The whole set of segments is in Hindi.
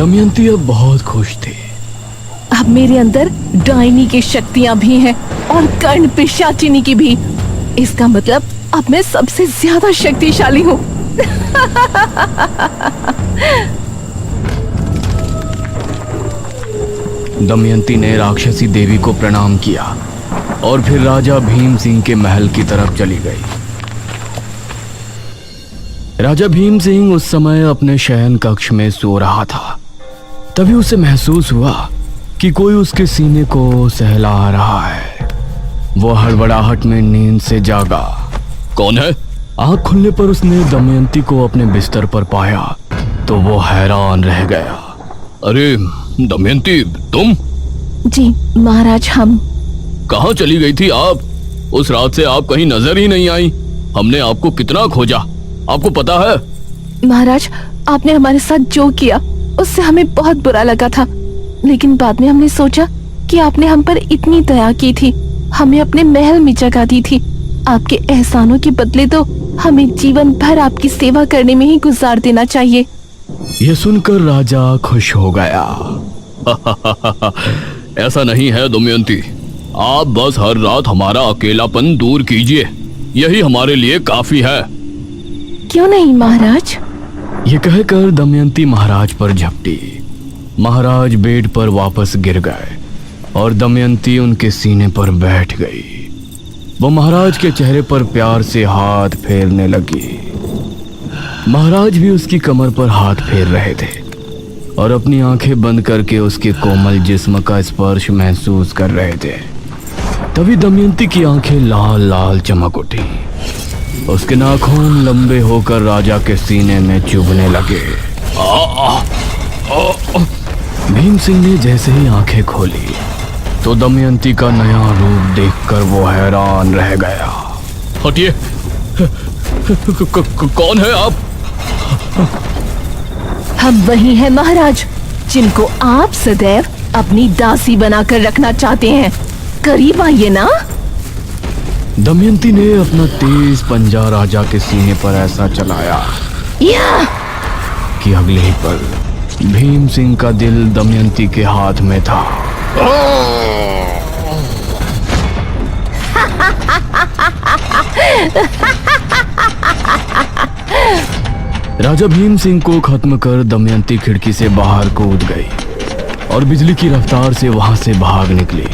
दमयंती अब बहुत खुश थी। अब मेरे अंदर डायनी की शक्तियां भी हैं और कर्ण पिशाचिनी की भी। इसका मतलब अब मैं सबसे ज्यादा शक्तिशाली हूँ। दमयंती ने राक्षसी देवी को प्रणाम किया और फिर राजा भीम सिंह के महल की तरफ चली गई। राजा भीम सिंह उस समय अपने शयन कक्ष में सो रहा था। तभी उसे महसूस हुआ कि कोई उसके सीने को सहला रहा है। वो हड़बड़ाहट में नींद से जागा। कौन है? आंख खुलने पर उसने दमयंती को अपने बिस्तर पर पाया तो वो हैरान रह गया। अरे दमयंती, तुम? जी महाराज, हम। कहाँ चली गई थी आप? उस रात से आप कहीं नजर ही नहीं आई। हमने आपको कितना खोजा, आपको पता है? महाराज, आपने हमारे साथ जो किया उससे हमें बहुत बुरा लगा था, लेकिन बाद में हमने सोचा कि आपने हम पर इतनी दया की थी, हमें अपने महल में जगह दी थी। आपके एहसानों के बदले तो हमें जीवन भर आपकी सेवा करने में ही गुजार देना चाहिए। यह सुनकर राजा खुश हो गया। ऐसा नहीं है दमयंती, आप बस हर रात हमारा अकेलापन दूर कीजिए, यही हमारे लिए काफी है। क्यों नहीं महाराज? ये कहकर दमयंती महाराज पर झपटी। महाराज बेड पर वापस गिर गए और दमयंती उनके सीने पर बैठ गई। वो महाराज के चेहरे पर प्यार से हाथ फेरने लगी। महाराज भी उसकी कमर पर हाथ फेर रहे थे और अपनी आंखें बंद करके उसके कोमल जिस्म का स्पर्श महसूस कर रहे थे। तभी दमयंती की आंखें लाल लाल चमक उठी। उसके नाखून लंबे होकर राजा के सीने में चुभने लगे। भीम सिंह ने जैसे ही आंखें खोली तो दमयंती का नया रूप देखकर वो हैरान रह गया। हटिए, कौन है आप? हम वही हैं महाराज, जिनको आप सदैव अपनी दासी बनाकर रखना चाहते हैं। करीब आइए ना। दमयंती ने अपना तेज पंजा राजा के सीने पर ऐसा चलाया कि अगले ही पल भीम सिंह का दिल दमयंती के हाथ में था। राजा भीम सिंह को खत्म कर दमयंती खिड़की से बाहर कूद गई और बिजली की रफ्तार से वहां से भाग निकली।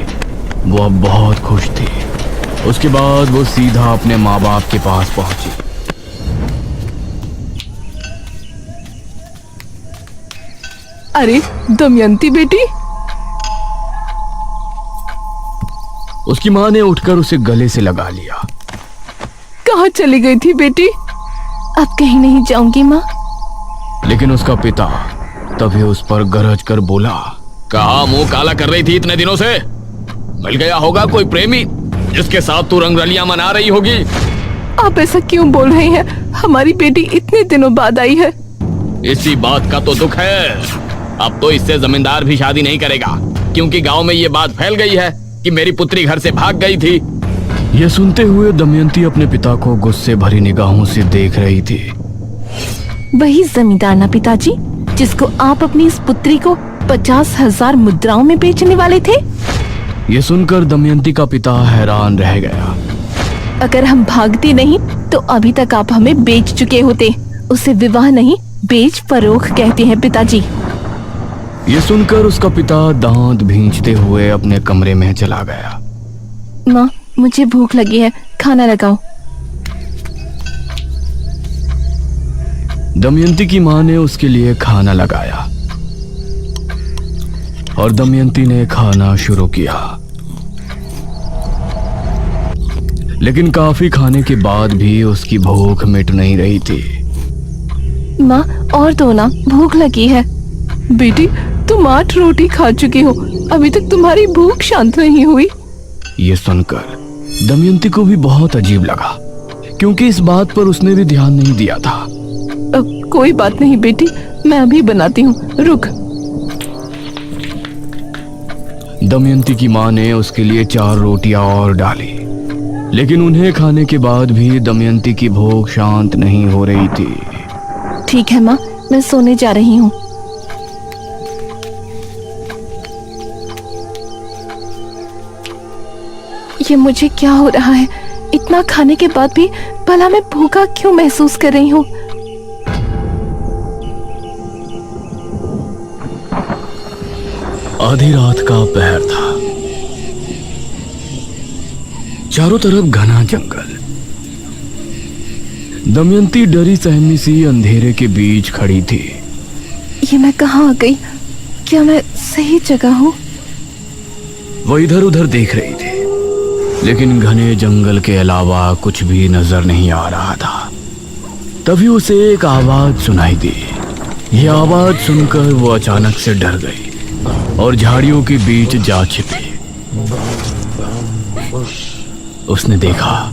वो अब बहुत खुश थी। उसके बाद वो सीधा अपने माँ बाप के पास पहुंची। अरे दमयंती बेटी। उसकी माँ ने उठकर उसे गले से लगा लिया। कहाँ चली गई थी बेटी? अब कहीं नहीं जाऊंगी माँ। लेकिन उसका पिता तभी उस पर गरज कर बोला। कहाँ मुंह काला कर रही थी इतने दिनों से? मिल गया होगा कोई प्रेमी जिसके साथ तू रंगरलियां मना रही होगी। आप ऐसा क्यों बोल रहे हैं? हमारी बेटी इतने दिनों बाद आई है। इसी बात का तो दुख है। अब तो इससे जमींदार भी शादी नहीं करेगा, क्योंकि गांव में ये बात फैल गई है कि मेरी पुत्री घर से भाग गई थी। यह सुनते हुए दमयंती अपने पिता को गुस्से भरी निगाहों से देख रही थी। वही जमींदार ना पिताजी, जिसको आप अपनी इस पुत्री को 50,000 मुद्राओं में बेचने वाले थे? ये सुनकर दमयंती का पिता हैरान रह गया। अगर हम भागते नहीं तो अभी तक आप हमें बेच चुके होते। उसे विवाह नहीं, बेच फरोख कहते हैं पिताजी। ये सुनकर उसका पिता दांत भींचते हुए अपने कमरे में चला गया। माँ, मुझे भूख लगी है, खाना लगाओ। दमयंती की माँ ने उसके लिए खाना लगाया और दमयंती ने खाना शुरू किया। लेकिन काफी खाने के बाद भी उसकी भूख मिट नहीं रही थी। माँ, और दो ना, भूख लगी है। बेटी, तुम 8 रोटी खा चुकी हो, अभी तक तुम्हारी भूख शांत नहीं हुई। ये सुनकर दमयंती को भी बहुत अजीब लगा, क्योंकि इस बात पर उसने भी ध्यान नहीं दिया था। कोई बात नहीं बेटी, मैं अभी बनाती हूँ, रुक। दमयंती की माँ ने उसके लिए 4 रोटियां और डाली, लेकिन उन्हें खाने के बाद भी दमयंती की भूख शांत नहीं हो रही थी। ठीक है माँ, मैं सोने जा रही हूँ। ये मुझे क्या हो रहा है? इतना खाने के बाद भी भला मैं भूखा क्यों महसूस कर रही हूँ? आधी रात का पहर था। चारों तरफ घना जंगल। दमयंती डरी सहमी सी अंधेरे के बीच खड़ी थी। ये मैं कहाँ आ गई? क्या मैं सही जगह हूँ? वो इधर उधर देख रही थी, लेकिन घने जंगल के अलावा कुछ भी नजर नहीं आ रहा था। तभी उसे एक आवाज सुनाई दी। यह आवाज सुनकर वो अचानक से डर गई और झाड़ियों के बीच जा छिपी। उसने देखा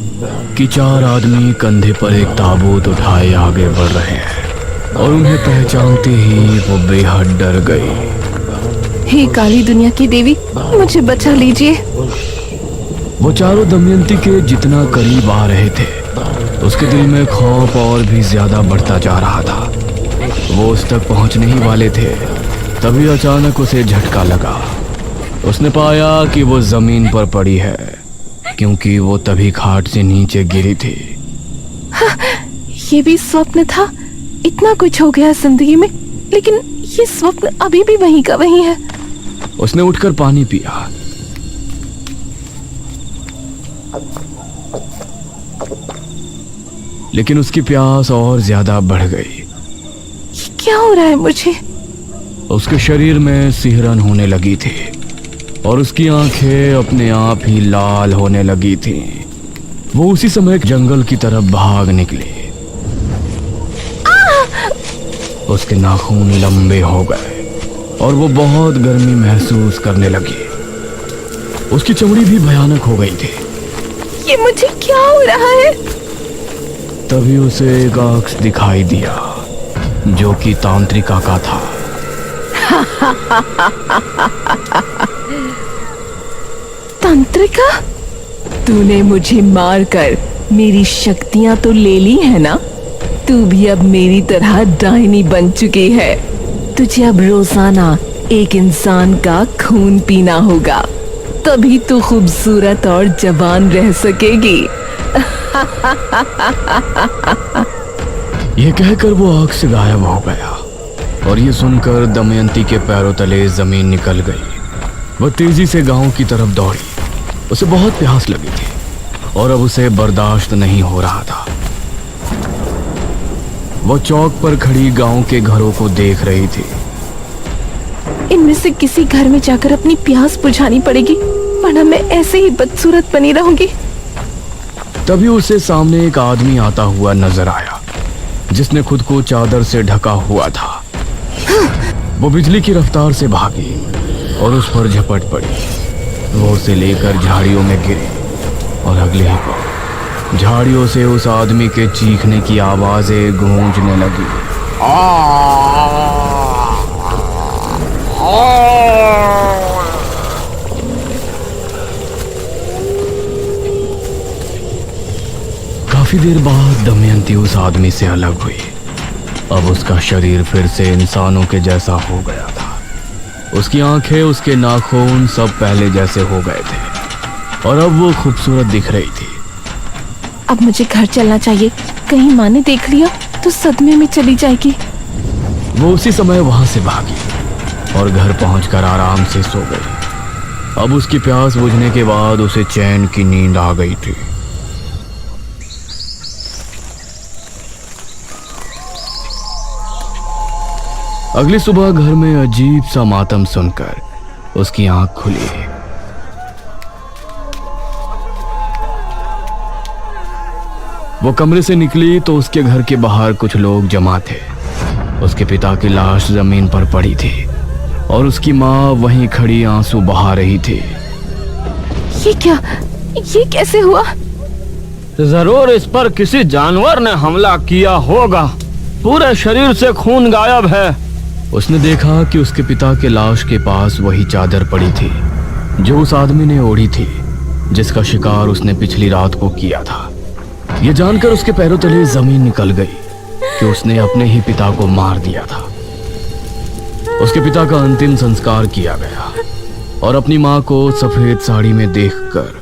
कि 4 आदमी कंधे पर एक ताबूत उठाए आगे बढ़ रहे हैं और उन्हें पहचानते ही वो बेहद डर गई। हे काली दुनिया की देवी, मुझे बचा लीजिए। वो चारों दमयंती के जितना करीब आ रहे थे, उसके दिल में खौफ और भी ज्यादा बढ़ता जा रहा था। वो उस तक पहुंचने ही वाले थे, तभी अचानक उसे झटका लगा। उसने पाया कि वो जमीन पर पड़ी है, क्योंकि वो तभी खाट से नीचे गिरी थी। ये भी स्वप्न था? इतना कुछ हो गया जिंदगी में, लेकिन ये स्वप्न अभी भी वहीं का वहीं है। उसने उठकर पानी पिया। लेकिन उसकी प्यास और ज्यादा बढ़ गई। ये क्या हो रहा है मुझे? उसके शरीर में सिहरन होने लगी थी और उसकी आंखें अपने आप ही लाल होने लगी थी। वो उसी समय जंगल की तरफ भाग निकली। उसके नाखून लंबे हो गए और वो बहुत गर्मी महसूस करने लगी। उसकी चमड़ी भी भयानक हो गई थी। ये मुझे क्या हो रहा है? तभी उसे एक अक्स दिखाई दिया, जो कि तांत्रिका का था। तांत्रिका? तूने मुझे मारकर मेरी शक्तियां तो ले ली है ना? तू भी अब मेरी तरह डायनी बन चुकी है। तुझे अब रोजाना एक इंसान का खून पीना होगा, तभी तू खूबसूरत और जवान रह सकेगी। यह कहकर वो आग से गायब हो गया और ये सुनकर दमयंती के पैरों तले जमीन निकल गई। वह तेजी से गांव की तरफ दौड़ी। उसे बहुत प्यास लगी थी और अब उसे बर्दाश्त नहीं हो रहा था। वो चौक पर खड़ी गांव के घरों को देख रही थी। इनमें से किसी घर में जाकर अपनी प्यास बुझानी पड़ेगी, वरना मैं ऐसे ही बदसूरत बनी रहूंगी। तभी उसे सामने एक आदमी आता हुआ नजर आया, जिसने खुद को चादर से ढका हुआ था। वो बिजली की रफ्तार से भागी और उस पर झपट पड़ी। वो उसे लेकर झाड़ियों में गिरी और अगले ही पल झाड़ियों से उस आदमी के चीखने की आवाजें गूंजने लगी। काफी देर बाद दमयंती उस आदमी से अलग हुई। अब उसका शरीर फिर से इंसानों के जैसा हो गया था। उसकी आंखें, उसके नाखून सब पहले जैसे हो गए थे और अब वो खूबसूरत दिख रही थी। अब मुझे घर चलना चाहिए, कहीं माँ ने देख लिया तो सदमे में चली जाएगी। वो उसी समय वहां से भागी और घर पहुंचकर आराम से सो गई। अब उसकी प्यास बुझने के बाद उसे चैन की नींद आ गई थी। अगली सुबह घर में अजीब सा मातम सुनकर उसकी आंख खुली। वो कमरे से निकली तो उसके घर के बाहर कुछ लोग जमा थे। उसके पिता की लाश जमीन पर पड़ी थी और उसकी माँ वहीं खड़ी आंसू बहा रही थी। ये क्या? ये कैसे हुआ? जरूर इस पर किसी जानवर ने हमला किया होगा। पूरे शरीर से खून गायब है। उसने देखा कि उसके पिता के लाश के पास वही चादर पड़ी थी जो उस आदमी ने ओढ़ी थी, जिसका शिकार उसने पिछली रात को किया था। यह जानकर उसके पैरों तले जमीन निकल गई कि उसने अपने ही पिता को मार दिया था। उसके पिता का अंतिम संस्कार किया गया और अपनी माँ को सफेद साड़ी में देखकर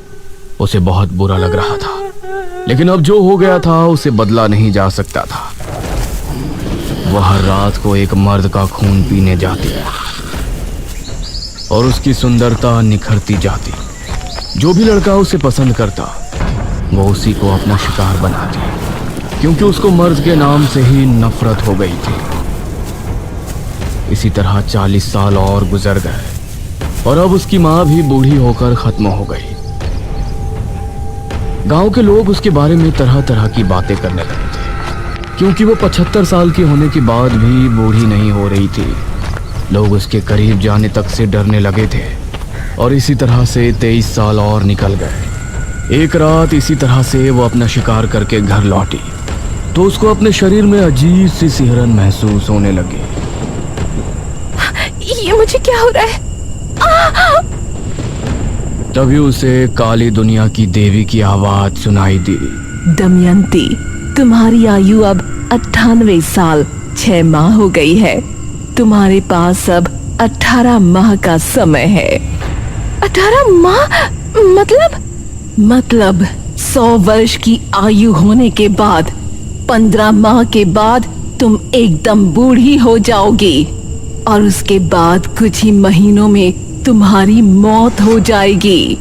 उसे बहुत बुरा लग रहा था, लेकिन अब जो हो गया था उसे बदला नहीं जा सकता था। वह हर रात को एक मर्द का खून पीने जाती और उसकी सुंदरता निखरती जाती। जो भी लड़का उसे पसंद करता वो उसी को अपना शिकार बनाती, क्योंकि उसको मर्द के नाम से ही नफरत हो गई थी। इसी तरह 40 साल और गुजर गए और अब उसकी माँ भी बूढ़ी होकर खत्म हो गई। गांव के लोग उसके बारे में तरह तरह की बातें करने लगे थे, क्योंकि वो 75 साल की होने के बाद भी बूढ़ी नहीं हो रही थी। लोग उसके करीब जाने तक से डरने लगे थे और इसी तरह से 23 साल और निकल गए। एक रात इसी तरह से वो अपना शिकार करके घर लौटी तो उसको अपने शरीर में अजीब सी सिहरन महसूस होने लगी। ये मुझे क्या हो रहा है? तभी उसे काली दुनिया की देवी की आवाज सुनाई दी। दमयंती, तुम्हारी आयु अब 98 साल 6 माह हो गई है। तुम्हारे पास अब 18 माह का समय है। 18 माह? मतलब 100 वर्ष की आयु होने के बाद 15 माह के बाद तुम एकदम बूढ़ी हो जाओगी और उसके बाद कुछ ही महीनों में तुम्हारी मौत हो जाएगी।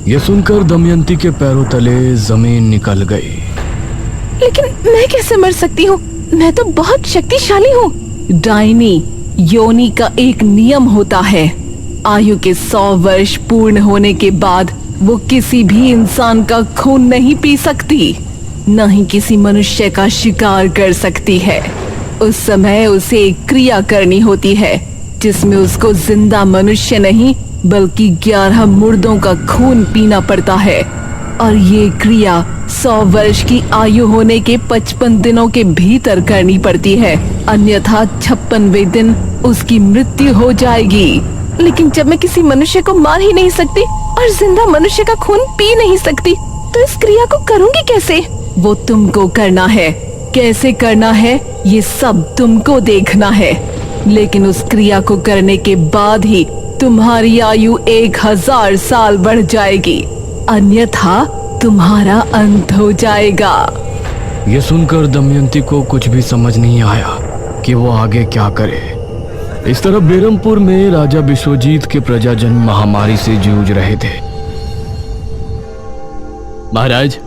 ये सुनकर दमयंती के पैरों तले जमीन निकल गई। लेकिन मैं कैसे मर सकती हूँ? मैं तो बहुत शक्तिशाली हूँ। डायनी योनि का एक नियम होता है। आयु के 100 वर्ष पूर्ण होने के बाद वो किसी भी इंसान का खून नहीं पी सकती, न ही किसी मनुष्य का शिकार कर सकती है। उस समय उसे एक क्रिया करनी होती है जिसमें उसको जिंदा मनुष्य नहीं बल्कि 11 मुर्दों का खून पीना पड़ता है, और ये क्रिया 100 वर्ष की आयु होने के 55 दिनों के भीतर करनी पड़ती है, अन्यथा 56वें दिन उसकी मृत्यु हो जाएगी। लेकिन जब मैं किसी मनुष्य को मार ही नहीं सकती और जिंदा मनुष्य का खून पी नहीं सकती तो इस क्रिया को करूंगी कैसे? वो तुमको करना है। कैसे करना है ये सब तुमको देखना है, लेकिन उस क्रिया को करने के बाद ही तुम्हारी आयु 1000 साल बढ़ जाएगी, अन्यथा तुम्हारा अंत हो जाएगा। ये सुनकर दमयंती को कुछ भी समझ नहीं आया कि वो आगे क्या करे। इस तरह बेरमपुर में राजा विश्वजीत के प्रजाजन महामारी से जूझ रहे थे। महाराज,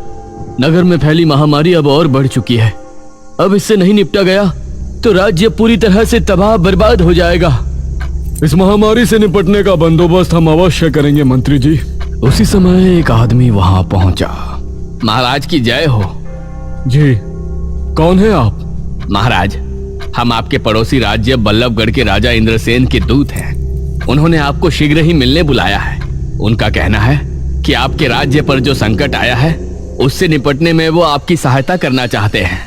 नगर में फैली महामारी अब और बढ़ चुकी है। अब इससे नहीं निपटा गया तो राज्य पूरी तरह से तबाह बर्बाद हो जाएगा। इस महामारी से निपटने का बंदोबस्त हम अवश्य करेंगे मंत्री जी। उसी समय एक आदमी वहां पहुंचा। महाराज की जय हो। जी, कौन है आप? महाराज, हम आपके पड़ोसी राज्य बल्लभगढ़ के राजा इंद्रसेन के दूत हैं। उन्होंने आपको शीघ्र ही मिलने बुलाया है। उनका कहना है कि आपके राज्य पर जो संकट आया है उससे निपटने में वो आपकी सहायता करना चाहते हैं।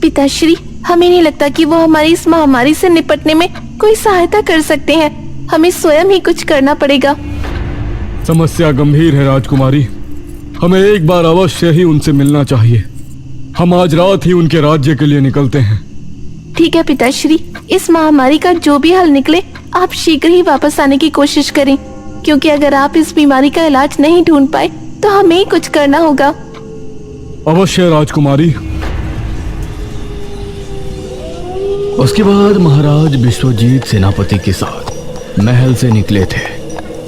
पिताश्री, हमें नहीं लगता कि वो हमारी इस महामारी से निपटने में कोई सहायता कर सकते हैं। हमें स्वयं ही कुछ करना पड़ेगा। समस्या गंभीर है राजकुमारी, हमें एक बार अवश्य ही उनसे मिलना चाहिए। हम आज रात ही उनके राज्य के लिए निकलते हैं। ठीक है पिताश्री, इस महामारी का जो भी हल निकले आप शीघ्र ही वापस आने की कोशिश करें, क्योंकि अगर आप इस बीमारी का इलाज नहीं ढूंढ पाए तो हमें ही कुछ करना होगा। अवश्य राजकुमारी। उसके बाद महाराज विश्वजीत सेनापति के साथ महल से निकले थे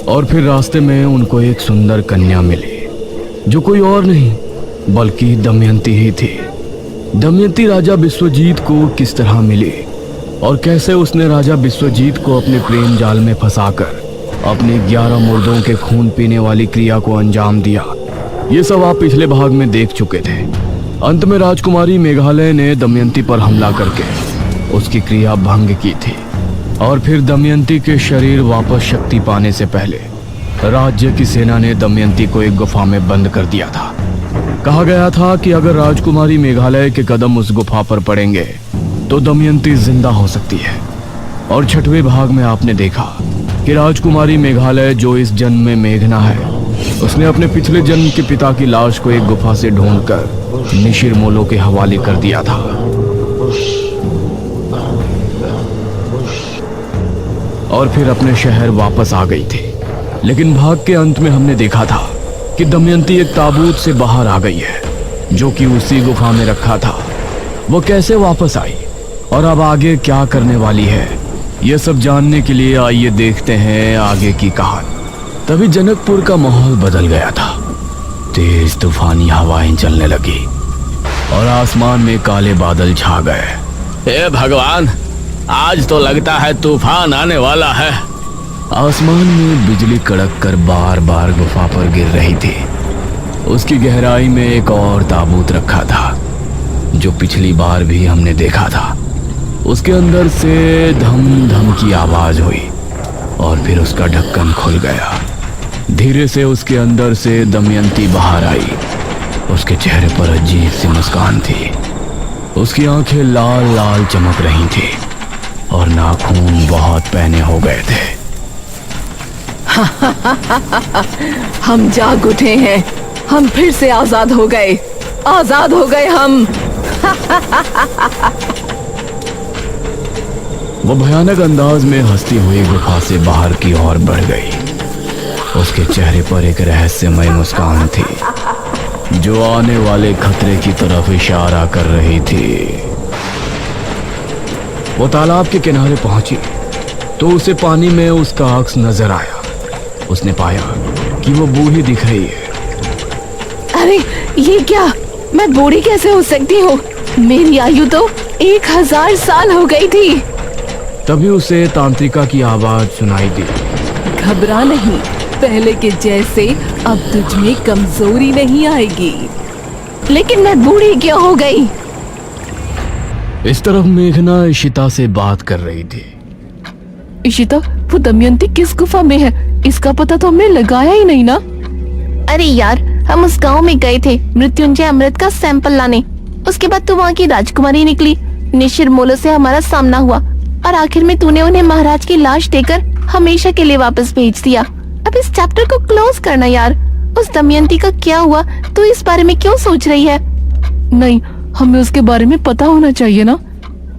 और फिर रास्ते में उनको एक सुंदर कन्या मिली, जो कोई और नहीं बल्कि दमयंती ही थी। दमयंती राजा विश्वजीत को किस तरह मिली और कैसे उसने राजा विश्वजीत को अपने प्रेम जाल में फंसाकर अपने 11 मुर्दों के खून पीने वाली क्रिया को अंजाम दिया, ये सब आप पिछले भाग में देख चुके थे। अंत में राजकुमारी मेघालय ने दमयंती पर हमला करके उसकी क्रिया भंग की थी और फिर दमयंती के शरीर वापस शक्ति पाने से पहले राज्य की सेना ने दमयंती को एक गुफा में बंद कर दिया था। कहा गया था कि अगर राजकुमारी मेघालय के कदम उस गुफा पर पड़ेंगे तो दमयंती जिंदा हो सकती है। और 6वें भाग में आपने देखा कि राजकुमारी मेघालय जो इस जन्म में मेघना है, उसने अपने पिछले जन्म के पिता की लाश को एक गुफा से ढूंढकर निशिरमोलों के हवाले कर दिया था। और फिर अपने शहर वापस आ गई थी। लेकिन भाग के अंत में हमने देखा था कि दमयंती एक ताबूत से बाहर आ गई है जो कि उसी गुफा में रखा था। वो कैसे वापस आई और अब आगे क्या करने वाली है, ये सब जानने के लिए आइए देखते हैं आगे की कहानी। तभी जनकपुर का माहौल बदल गया था। तेज तूफानी हवाएं चलने लगी और आसमान में काले बादल छा गए। हे भगवान, आज तो लगता है तूफान आने वाला है। आसमान में बिजली कड़क कर बार बार गुफा पर गिर रही थी। उसकी गहराई में एक और ताबूत रखा था जो पिछली बार भी हमने देखा था। उसके अंदर से धम धम की आवाज हुई और फिर उसका ढक्कन खुल गया। धीरे से उसके अंदर से दमयंती बाहर आई। उसके चेहरे पर अजीब सी मुस्कान थी। उसकी आंखें लाल लाल चमक रही थी और नाखून बहुत पैने हो गए थे। हम जाग उठे हैं, हम फिर से आजाद हो गए, आजाद हो गए हम। वो भयानक अंदाज में हंसती हुई गुफा से बाहर की ओर बढ़ गई। उसके चेहरे पर एक रहस्यमय मुस्कान थी जो आने वाले खतरे की तरफ इशारा कर रही थी। वो तालाब के किनारे पहुंची तो उसे पानी में उसका अक्स नजर आया। उसने पाया कि वो बूढ़ी दिख रही है। अरे ये क्या, मैं बूढ़ी कैसे हो सकती हूँ? मेरी आयु तो 1000 साल हो गई थी। तभी उसे तांत्रिका की आवाज सुनाई दी। घबरा नहीं, पहले के जैसे अब तुझ में कमजोरी नहीं आएगी। लेकिन मैं बूढ़ी क्यों हो गई? इस तरफ मेघना इशिता से बात कर रही थी। इशिता, वो दमयंती किस गुफा में है, इसका पता तो हमने लगाया ही नहीं ना। अरे यार, हम उस गांव में गए थे मृत्युंजय अमृत का सैंपल लाने। उसके बाद तो वहाँ की राजकुमारी निकली। निशिर से हमारा सामना हुआ और आखिर में तूने उन्हें महाराज की लाश देकर हमेशा के लिए वापस भेज दिया। अब इस चैप्टर को क्लोज करना यार। उस दमयंती का क्या हुआ, तू इस बारे में क्यों सोच रही है? नहीं, हमें उसके बारे में पता होना चाहिए ना।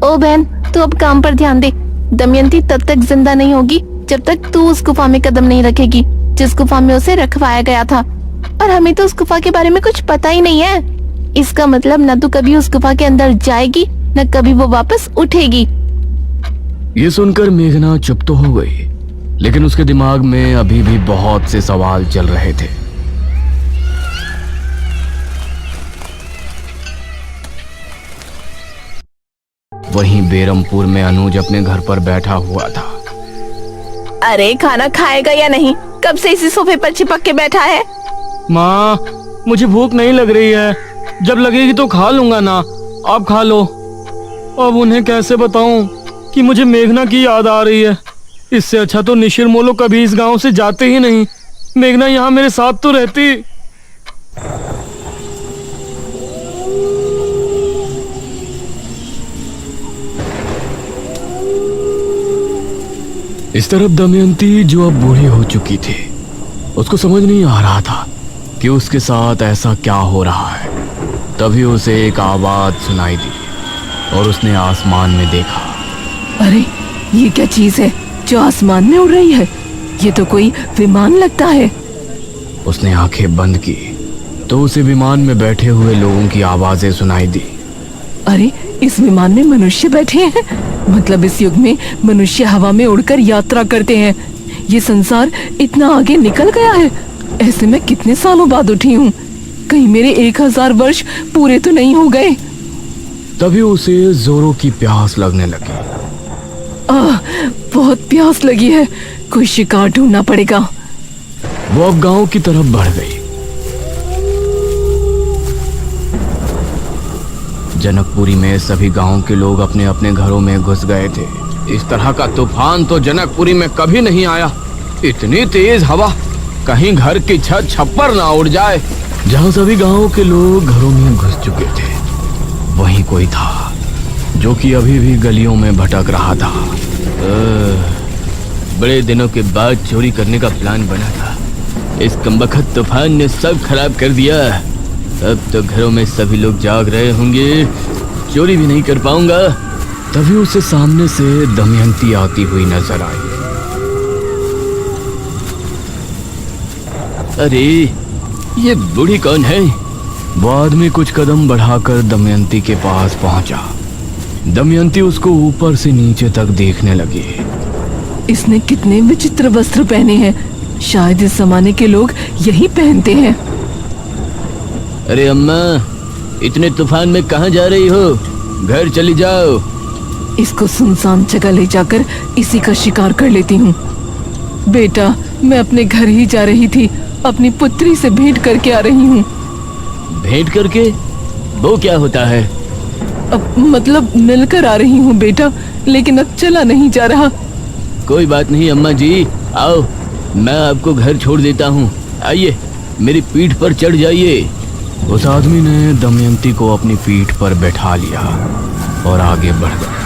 ओ बहन, तू अब काम पर ध्यान दे। दमयंती तब तक जिंदा नहीं होगी जब तक तू उस गुफा में कदम नहीं रखेगी जिस गुफा में उसे रखवाया गया था। और हमें तो उस गुफा के बारे में कुछ पता ही नहीं है। इसका मतलब न तो कभी उस गुफा के अंदर जाएगी न कभी वो वापस उठेगी। ये सुनकर मेघना चुप तो हो गई, लेकिन उसके दिमाग में अभी भी बहुत से सवाल चल रहे थे। वहीं बेरमपुर में अनुज अपने घर पर बैठा हुआ था। अरे खाना खाएगा या नहीं? कब से इसी सोफे पर चिपक के बैठा है? माँ, मुझे भूख नहीं लग रही है। जब लगेगी तो खा लूंगा ना, आप खा लो। अब उन्हें कैसे बताऊं कि मुझे मेघना की याद आ रही है। इससे अच्छा तो निशिर मोलो कभी इस गांव से जाते ही नहीं। मेघना यहाँ मेरे साथ तो रहती। इस तरफ दमयंती जो अब बूढ़ी हो चुकी थी, उसको समझ नहीं आ रहा था कि उसके साथ ऐसा क्या हो रहा है। तभी उसे एक आवाज सुनाई दी और उसने आसमान में देखा। अरे ये क्या चीज है जो आसमान में उड़ रही है? ये तो कोई विमान लगता है। उसने आंखें बंद की तो उसे विमान में बैठे हुए लोगों की आवाजें सुनाई दी। अरे इस विमान में मनुष्य बैठे हैं। मतलब इस युग में मनुष्य हवा में उड़कर यात्रा करते हैं। ये संसार इतना आगे निकल गया है। ऐसे में कितने सालों बाद उठी हूँ। कहीं मेरे 1000 वर्ष पूरे तो नहीं हो गए। तभी उसे जोरों की प्यास लगने लगी। बहुत प्यास लगी है, कोई शिकार ढूंढना पड़ेगा। वो अब गांव की तरफ बढ़ गई। जनकपुरी में सभी गांव के लोग अपने अपने घरों में घुस गए थे। इस तरह का तूफान तो जनकपुरी में कभी नहीं आया। इतनी तेज हवा, कहीं घर की छत छप्पर ना उड़ जाए। जहां सभी गांव के लोग घरों में घुस चुके थे, वहीं कोई था जो कि अभी भी गलियों में भटक रहा था। बड़े दिनों के बाद चोरी करने का प्लान बना था। इस कमबख्त तूफान ने सब खराब कर दिया। अब तो घरों में सभी लोग जाग रहे होंगे, चोरी भी नहीं कर पाऊंगा। तभी उसे सामने से दमयंती आती हुई नजर आई। अरे ये बूढ़ी कौन है? वो आदमी कुछ कदम बढ़ाकर दमयंती के पास पहुंचा। दमयंती उसको ऊपर से नीचे तक देखने लगी। इसने कितने विचित्र वस्त्र पहने हैं। शायद इस जमाने के लोग यही पहनते हैं। अरे अम्मा, इतने तूफान में कहाँ जा रही हो? घर चली जाओ। इसको सुनसान जगह ले जाकर इसी का शिकार कर लेती हूँ। बेटा, मैं अपने घर ही जा रही थी। अपनी पुत्री से भेंट करके आ रही हूँ। भेंट करके? वो क्या होता है? अब मतलब मिलकर आ रही हूँ बेटा, लेकिन अब चला नहीं जा रहा। कोई बात नहीं अम्मा जी, आओ, मैं आपको घर छोड़ देता हूँ। आइए, मेरी पीठ पर चढ़ जाइए। उस आदमी ने दमयंती को अपनी पीठ पर बैठा लिया और आगे बढ़ गया।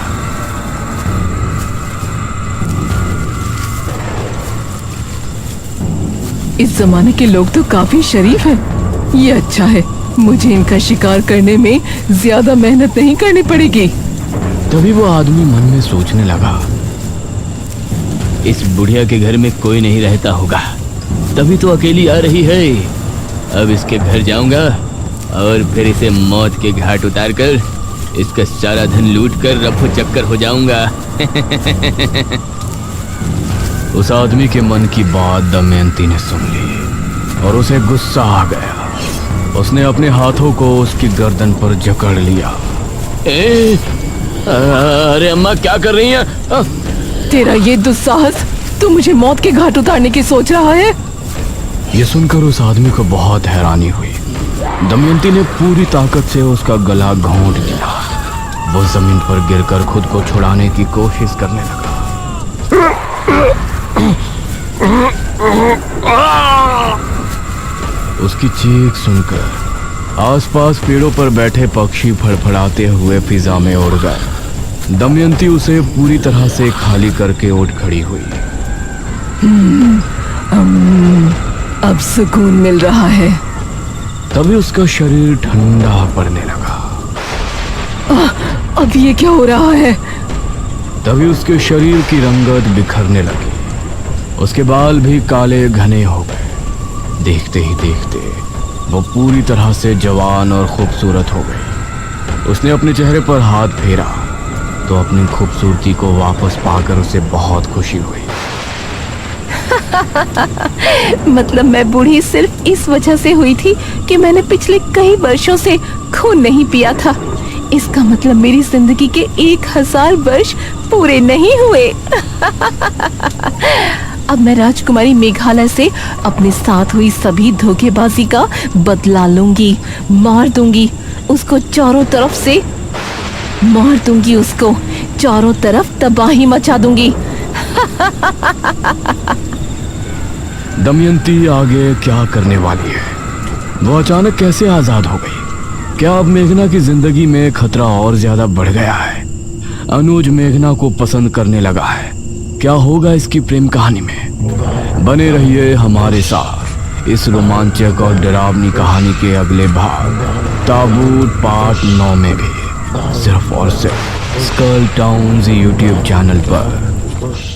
इस जमाने के लोग तो काफी शरीफ हैं। ये अच्छा है, मुझे इनका शिकार करने में ज्यादा मेहनत नहीं करनी पड़ेगी। तभी वो आदमी मन में सोचने लगा, इस बुढ़िया के घर में कोई नहीं रहता होगा, तभी तो अकेली आ रही है। अब इसके घर जाऊंगा और फिर इसे मौत के घाट उतारकर इसका सारा धन लूट कर रफू चक्कर हो जाऊंगा। उस आदमी के मन की बात दमयंती ने सुन ली और उसे गुस्सा आ गया। उसने अपने हाथों को उसकी गर्दन पर जकड़ लिया। अरे अम्मा, क्या कर रही हैं? तेरा ये दुस्साहस, तू मुझे मौत के घाट उतारने की सोच रहा है? ये सुनकर उस आदमी को बहुत हैरानी हुई। दमयंती ने पूरी ताकत से उसका गला घोंट दिया। वो जमीन पर गिरकर खुद को छुड़ाने की कोशिश करने लगा। उसकी चीख सुनकर आसपास पेड़ों पर बैठे पक्षी फड़फड़ाते हुए फिजा में उड़ गए। दमयंती उसे पूरी तरह से खाली करके उठ खड़ी हुई। अब सुकून मिल रहा है। तभी उसका शरीर ठंडा पड़ने लगा। अब ये क्या हो रहा है? तभी उसके शरीर की रंगत बिखरने लगी। उसके बाल भी काले घने हो गए। देखते ही देखते वो पूरी तरह से जवान और खूबसूरत हो गई। उसने अपने चेहरे पर हाथ फेरा तो अपनी खूबसूरती को वापस पाकर उसे बहुत खुशी हुई। मतलब मैं बूढ़ी सिर्फ इस वजह से हुई थी कि मैंने पिछले कई वर्षों से खून नहीं पिया था। इसका मतलब मेरी जिंदगी के 1000 वर्ष पूरे नहीं हुए। अब मैं राजकुमारी मेघालय से अपने साथ हुई सभी धोखेबाजी का बदला लूंगी। मार दूंगी उसको चारों तरफ से, मार दूंगी उसको चारों तरफ, तबाही मचा दूंगी। दमयंती आगे क्या करने वाली है? वो अचानक कैसे आजाद हो गई? क्या अब मेघना की जिंदगी में खतरा और ज्यादा बढ़ गया है? अनुज मेघना को पसंद करने लगा है। क्या होगा इसकी प्रेम कहानी में? बने रहिए हमारे साथ इस रोमांचक और डरावनी कहानी के अगले भाग ताबूत पार्ट 9 में भी, सिर्फ और सिर्फ स्कल टाउन्स यूट्यूब चैनल पर।